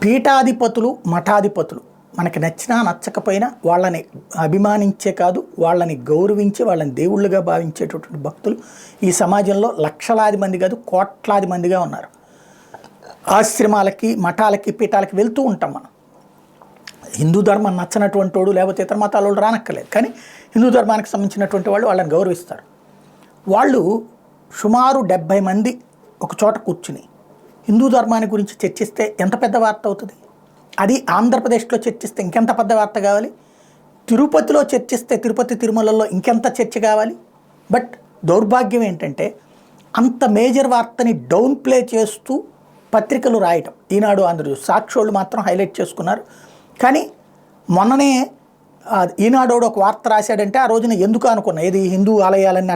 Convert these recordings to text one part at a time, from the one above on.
పీఠాధిపతులు మఠాధిపతులు మనకి నచ్చినా నచ్చకపోయినా వాళ్ళని అభిమానించే కాదు, వాళ్ళని గౌరవించి వాళ్ళని దేవుళ్ళుగా భావించేటటువంటి భక్తులు ఈ సమాజంలో లక్షలాది మంది కాదు కోట్లాది మందిగా ఉన్నారు. ఆశ్రమాలకి మఠాలకి పీఠాలకి వెళ్తూ ఉంటాం మనం. హిందూ ధర్మం నచ్చనటువంటి వాడు లేకపోతే ఇతర మతాల వాళ్ళు రానక్కర్లేదు, కానీ హిందూ ధర్మానికి సంబంధించినటువంటి వాళ్ళు వాళ్ళని గౌరవిస్తారు. వాళ్ళు సుమారు 70 మంది ఒక చోట కూర్చుని హిందూ ధర్మాన్ని గురించి చర్చిస్తే ఎంత పెద్ద వార్త అవుతుంది? అది ఆంధ్రప్రదేశ్లో చర్చిస్తే ఇంకెంత పెద్ద వార్త కావాలి? తిరుపతిలో చర్చిస్తే తిరుపతి తిరుమలలో ఇంకెంత చర్చ కావాలి? బట్ దౌర్భాగ్యం ఏంటంటే అంత మేజర్ వార్తని డౌన్ ప్లే చేస్తూ పత్రికలు రాయటం. ఈనాడు, ఆంధ్రజ్యోతి, సాక్షోళ్ళు మాత్రం హైలైట్ చేసుకున్నారు. కానీ మొన్ననే ఈనాడు ఒక వార్త రాశాడంటే ఆ రోజున ఎందుకు అనుకున్నా, ఏది హిందూ ఆలయాలన్నీ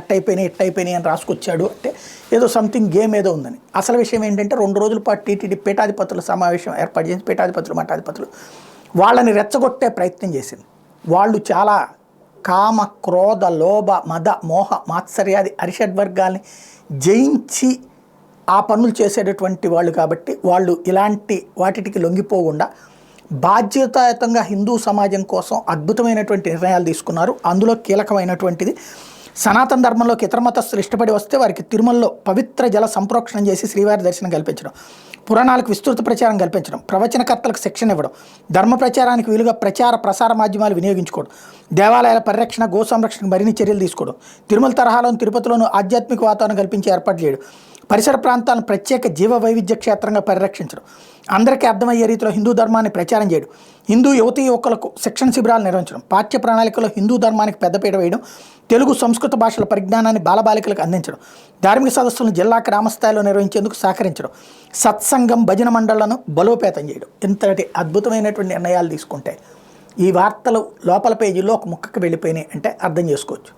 ఇట్టయిపోయినాయి అని రాసుకొచ్చాడు అంటే ఏదో సంథింగ్ గేమ్ ఏదో ఉందని. అసలు విషయం ఏంటంటే 2 రోజుల పాటు టీటీడీ పీఠాధిపతుల సమావేశం ఏర్పాటు చేసి పీఠాధిపతులు మఠాధిపతులు వాళ్ళని రెచ్చగొట్టే ప్రయత్నం చేసింది. వాళ్ళు చాలా కామ క్రోధ లోభ మద మోహ మాత్సర్యాది అరిషడ్వర్గాల్ని జయించి ఆ పనులు చేసేటటువంటి వాళ్ళు కాబట్టి వాళ్ళు ఇలాంటి వాటికి లొంగిపోకుండా బాధ్యతాయుతంగా హిందూ సమాజం కోసం అద్భుతమైనటువంటి నిర్ణయాలు తీసుకున్నారు. అందులో కీలకమైనటువంటిది సనాతన ధర్మంలోకి ఇతర మతస్థులు ఇష్టపడి వస్తే వారికి తిరుమలలో పవిత్ర జల సంప్రోక్షణం చేసి శ్రీవారి దర్శనం కల్పించడం, పురాణాలకు విస్తృత ప్రచారం కల్పించడం, ప్రవచనకర్తలకు శిక్షణ ఇవ్వడం, ధర్మ ప్రచారానికి వీలుగా ప్రసార మాధ్యమాలు వినియోగించుకోవడం, దేవాలయాల పరిరక్షణ గో సంరక్షణకు మరిన్ని చర్యలు తీసుకోవడం, తిరుమల తరహాలోని తిరుపతిలోనూ ఆధ్యాత్మిక వాతావరణం కల్పించి ఏర్పాటు చేయడం, పరిసర ప్రాంతాలను ప్రత్యేక జీవ వైవిధ్య క్షేత్రంగా పరిరక్షించడం, అందరికీ అర్థమయ్యే రీతిలో హిందూ ధర్మాన్ని ప్రచారం చేయడం, హిందూ యువతీ యువకులకు శిక్షణ శిబిరాలు నిర్వహించడం, పాఠ్య ప్రణాళికలో హిందూ ధర్మానికి పెద్దపీట వేయడం, తెలుగు సంస్కృత భాషల పరిజ్ఞానాన్ని బాలబాలికలకు అందించడం, ధార్మిక సదస్సులను జిల్లా గ్రామస్థాయిలో నిర్వహించేందుకు సహకరించడం, సత్సంగం భజన మండళ్లను బలోపేతం చేయడం. ఇంతటి అద్భుతమైనటువంటి నిర్ణయాలు తీసుకుంటే ఈ వార్తలు లోపల పేజీల్లో ఒక ముక్కకు వెళ్ళిపోయినాయి అంటే అర్థం చేసుకోవచ్చు.